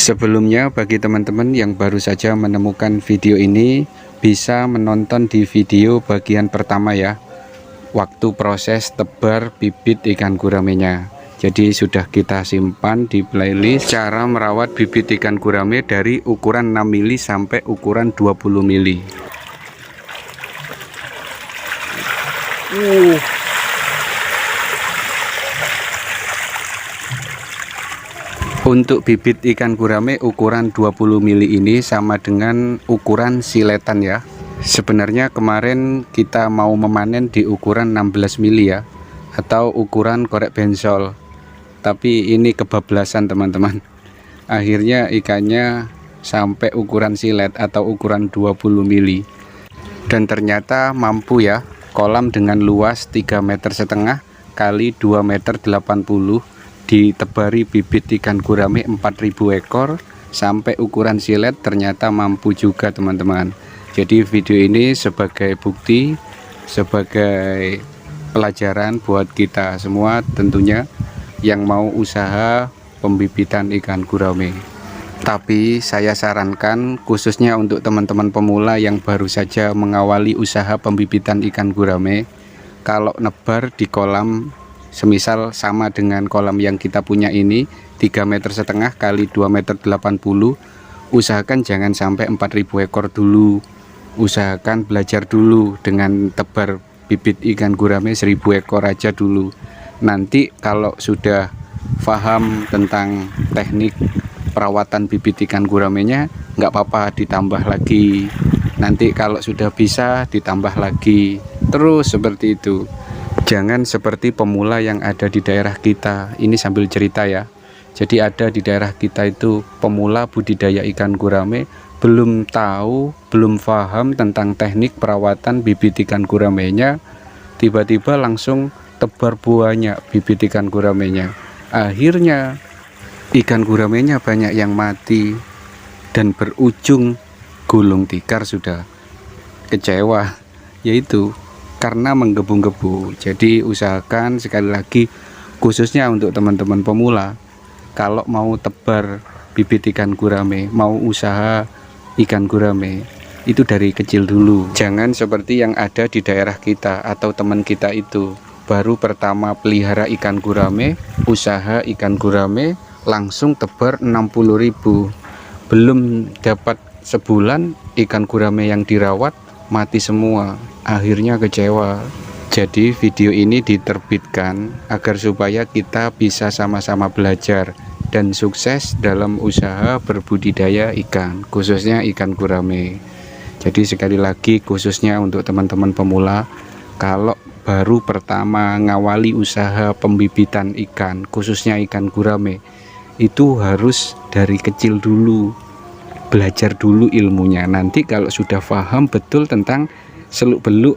Sebelumnya, bagi teman-teman yang baru saja menemukan video ini, bisa menonton di video bagian pertama ya, waktu proses tebar bibit ikan guramenya. Jadi sudah kita simpan di playlist cara merawat bibit ikan gurame dari ukuran 6 mili sampai ukuran 20 mili. Untuk bibit ikan gurame ukuran 20 mili ini sama dengan ukuran siletan ya. Sebenarnya kemarin kita mau memanen di ukuran 16 mili ya, atau ukuran korek bensol. Tapi ini kebablasan teman-teman. Akhirnya ikannya sampai ukuran silet atau ukuran 20 mili. Dan ternyata mampu ya, kolam dengan luas 3,5 meter kali 2,80 meter ditebari bibit ikan gurame 4.000 ekor sampai ukuran silet, ternyata mampu juga teman-teman. Jadi video ini sebagai bukti, sebagai pelajaran buat kita semua tentunya yang mau usaha pembibitan ikan gurame. Tapi saya sarankan khususnya untuk teman-teman pemula yang baru saja mengawali usaha pembibitan ikan gurame, kalau nebar di kolam semisal sama dengan kolam yang kita punya ini 3,5 meter kali 2,80 meter, usahakan jangan sampai 4.000 ekor dulu. Usahakan belajar dulu dengan tebar bibit ikan gurame 1.000 ekor aja dulu. Nanti kalau sudah paham tentang teknik perawatan bibit ikan guramenya, nggak apa-apa ditambah lagi. Nanti kalau sudah bisa ditambah lagi, terus seperti itu. Jangan seperti pemula yang ada di daerah kita. Ini sambil cerita ya. Jadi ada di daerah kita itu pemula budidaya ikan gurame, belum tahu, belum paham tentang teknik perawatan bibit ikan guramenya, tiba-tiba langsung tebar banyak bibit ikan guramenya. Akhirnya ikan guramenya banyak yang mati dan berujung gulung tikar. Sudah kecewa, yaitu karena menggebu-gebu. Jadi usahakan sekali lagi, khususnya untuk teman-teman pemula, kalau mau tebar bibit ikan gurame, mau usaha ikan gurame, itu dari kecil dulu. Jangan seperti yang ada di daerah kita atau teman kita itu, baru pertama pelihara ikan gurame, usaha ikan gurame, langsung tebar 60.000. Belum dapat sebulan ikan gurame yang dirawat mati semua. Akhirnya kecewa. Jadi video ini diterbitkan agar supaya kita bisa sama-sama belajar dan sukses dalam usaha berbudidaya ikan, khususnya ikan gurame. Jadi sekali lagi, khususnya untuk teman-teman pemula, kalau baru pertama ngawali usaha pembibitan ikan, khususnya ikan gurame, itu harus dari kecil dulu, belajar dulu ilmunya. Nanti kalau sudah paham betul tentang seluk-beluk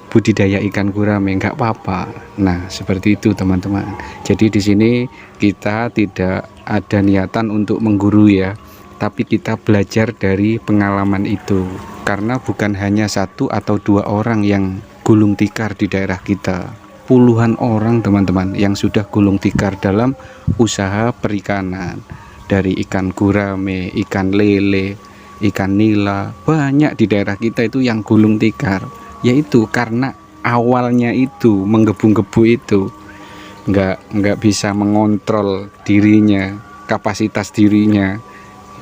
budidaya ikan gurame, nggak apa-apa. Nah, seperti itu teman-teman. Jadi di sini kita tidak ada niatan untuk mengguru ya, tapi kita belajar dari pengalaman itu. Karena bukan hanya 1 atau 2 orang yang gulung tikar di daerah kita, puluhan orang teman-teman yang sudah gulung tikar dalam usaha perikanan. Dari ikan gurame, ikan lele, ikan nila, banyak di daerah kita itu yang gulung tikar. Yaitu karena awalnya itu menggebu-gebu itu, nggak bisa mengontrol dirinya, kapasitas dirinya.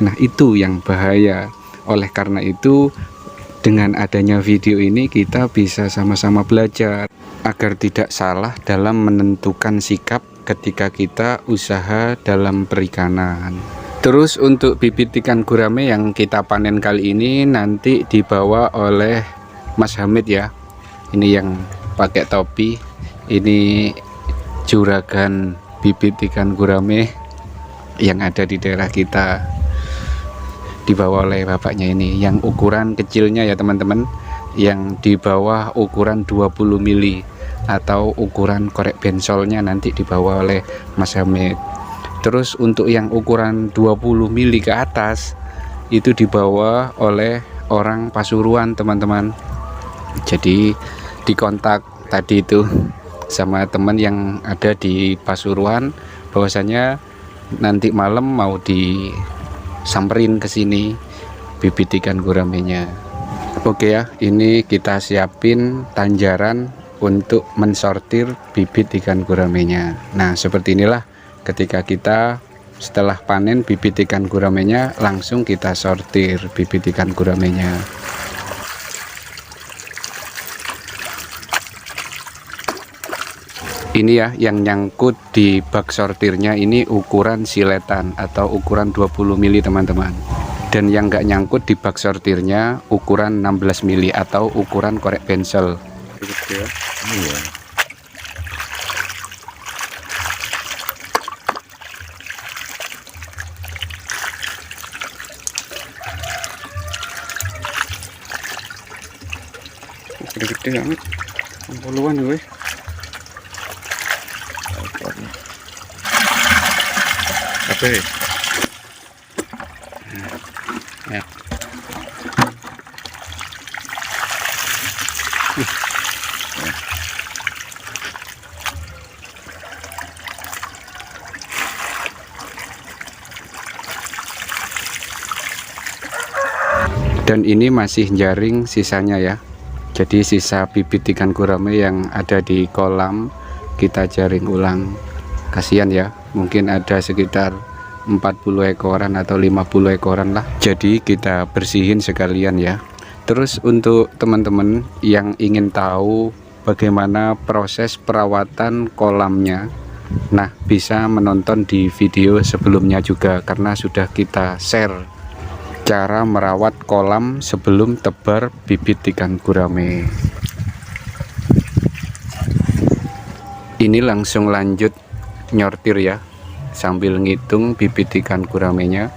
Nah, itu yang bahaya. Oleh karena itu, dengan adanya video ini kita bisa sama-sama belajar agar tidak salah dalam menentukan sikap ketika kita usaha dalam perikanan. Terus untuk bibit ikan gurame yang kita panen kali ini nanti dibawa oleh Mas Hamid ya. Ini yang pakai topi, ini juragan bibit ikan gurame yang ada di daerah kita. Dibawa oleh bapaknya ini, yang ukuran kecilnya ya teman-teman, yang di bawah ukuran 20 mili atau ukuran korek bensolnya nanti dibawa oleh Mas Hamid. Terus untuk yang ukuran 20 mili ke atas itu dibawa oleh orang Pasuruan teman-teman. Jadi dikontak tadi itu sama teman yang ada di Pasuruan bahwasanya nanti malam mau samperin ke sini bibit ikan guramenya. Oke ya, ini kita siapin tanjaran untuk mensortir bibit ikan guramenya. Nah, seperti inilah ketika kita setelah panen bibit ikan guramenya, langsung kita sortir bibit ikan guramenya. Ini ya yang nyangkut di bak sortirnya, ini ukuran siletan atau ukuran 20 mili teman-teman. Dan yang nggak nyangkut di bak sortirnya ukuran 16 mili atau ukuran korek pensel. Iya. Gede-gede banget, 60-an gue. Apa ya? Ya. Dan ini masih jaring sisanya ya. Jadi sisa bibit ikan gurame yang ada di kolam kita jaring ulang. Kasihan ya, mungkin ada sekitar 40 ekoran atau 50 ekoran lah. Jadi kita bersihin sekalian ya. Terus untuk teman-teman yang ingin tahu bagaimana proses perawatan kolamnya, nah bisa menonton di video sebelumnya juga, karena sudah kita share cara merawat kolam sebelum tebar bibit ikan gurame. Ini langsung lanjut nyortir ya, sambil ngitung bibit ikan guramenya.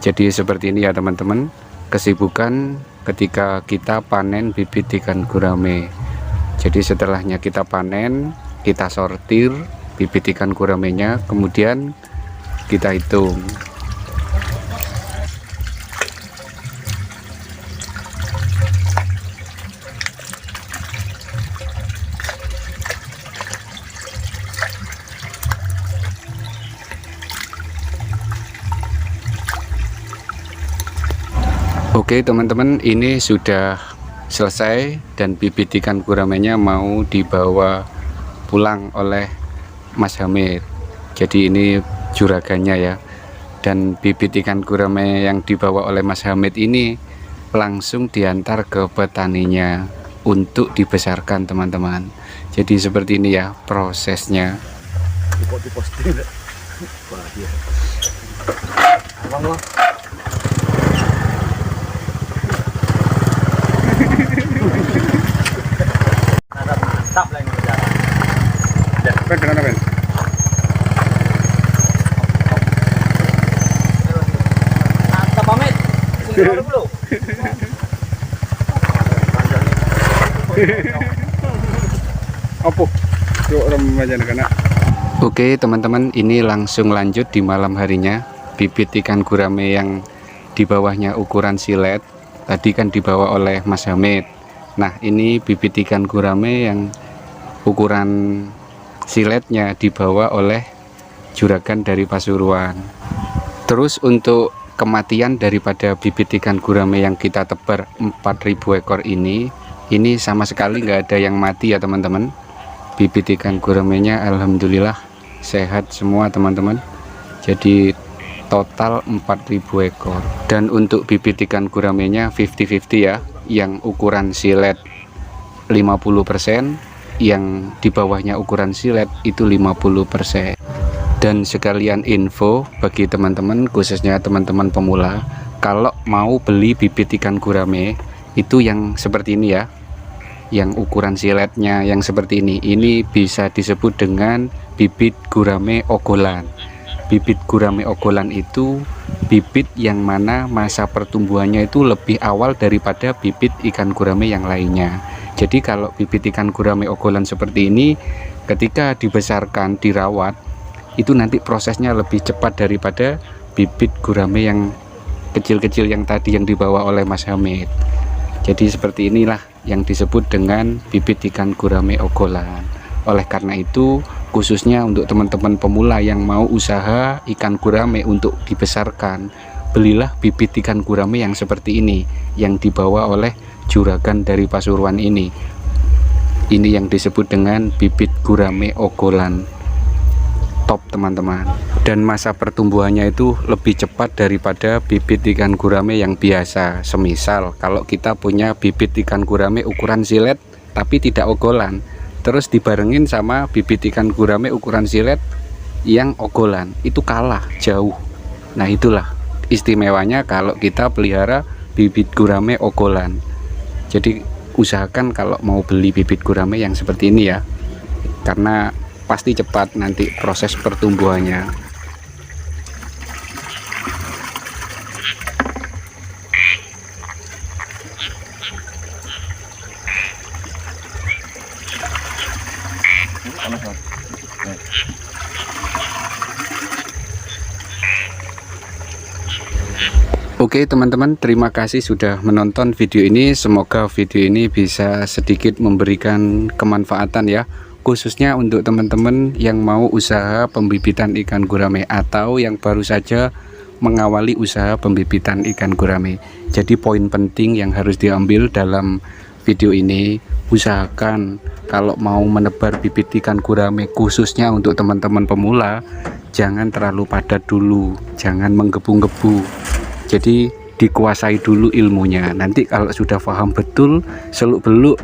Jadi seperti ini ya teman-teman, kesibukan ketika kita panen bibit ikan gurame. Jadi setelahnya kita panen, kita sortir bibit ikan guramenya, kemudian kita hitung. Oke teman-teman, ini sudah selesai dan bibit ikan guramenya mau dibawa pulang oleh Mas Hamid. Jadi ini juragannya ya. Dan bibit ikan gurame yang dibawa oleh Mas Hamid ini langsung diantar ke petaninya untuk dibesarkan teman-teman. Jadi seperti ini ya prosesnya. Mantap lah ini berjalan. Ben, kenapa Ben? Mantap pamit. Sini dulu. Apa? Yuk remaja anak-anak. Oke teman-teman, ini langsung lanjut di malam harinya. Bibit ikan gurame yang di bawahnya ukuran silet tadi kan dibawa oleh Mas Hamid. Nah ini bibit ikan gurame yang ukuran siletnya dibawa oleh juragan dari Pasuruan. Terus untuk kematian daripada bibit ikan gurame yang kita tebar 4.000 ekor ini sama sekali nggak ada yang mati ya teman-teman. Bibit ikan guramenya alhamdulillah sehat semua teman-teman. Jadi total 4.000 ekor. Dan untuk bibit ikan guramenya 50-50 ya, yang ukuran silet 50%, yang di bawahnya ukuran silet itu 50%. Dan sekalian info bagi teman-teman, khususnya teman-teman pemula, kalau mau beli bibit ikan gurame itu yang seperti ini ya, yang ukuran siletnya yang seperti ini bisa disebut dengan bibit gurame ogolan. Bibit gurame ogolan itu bibit yang mana masa pertumbuhannya itu lebih awal daripada bibit ikan gurame yang lainnya. Jadi kalau bibit ikan gurame ogolan seperti ini ketika dibesarkan, dirawat, itu nanti prosesnya lebih cepat daripada bibit gurame yang kecil-kecil yang tadi yang dibawa oleh Mas Hamid. Jadi seperti inilah yang disebut dengan bibit ikan gurame ogolan. Oleh karena itu, khususnya untuk teman-teman pemula yang mau usaha ikan gurame untuk dibesarkan, belilah bibit ikan gurame yang seperti ini, yang dibawa oleh juragan dari Pasuruan ini. Ini yang disebut dengan bibit gurame ogolan top teman-teman, dan masa pertumbuhannya itu lebih cepat daripada bibit ikan gurame yang biasa. Semisal kalau kita punya bibit ikan gurame ukuran silet tapi tidak ogolan, terus dibarengin sama bibit ikan gurame ukuran silet yang ogolan, itu kalah jauh. Nah, itulah istimewanya kalau kita pelihara bibit gurame ogolan. Jadi usahakan kalau mau beli bibit gurame yang seperti ini ya, karena pasti cepat nanti proses pertumbuhannya. Oke teman-teman, terima kasih sudah menonton video ini. Semoga video ini bisa sedikit memberikan kemanfaatan ya, khususnya untuk teman-teman yang mau usaha pembibitan ikan gurame atau yang baru saja mengawali usaha pembibitan ikan gurame. Jadi poin penting yang harus diambil dalam video ini, usahakan kalau mau menebar bibit ikan gurame khususnya untuk teman-teman pemula, jangan terlalu padat dulu, jangan menggebu-gebu. Jadi dikuasai dulu ilmunya. Nanti kalau sudah paham betul seluk-beluk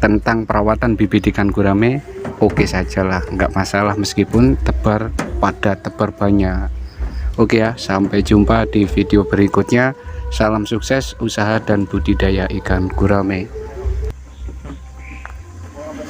tentang perawatan bibit ikan gurame, oke sajalah, nggak masalah meskipun tebar padat, tebar banyak. Oke ya, sampai jumpa di video berikutnya. Salam sukses usaha dan budidaya ikan gurame.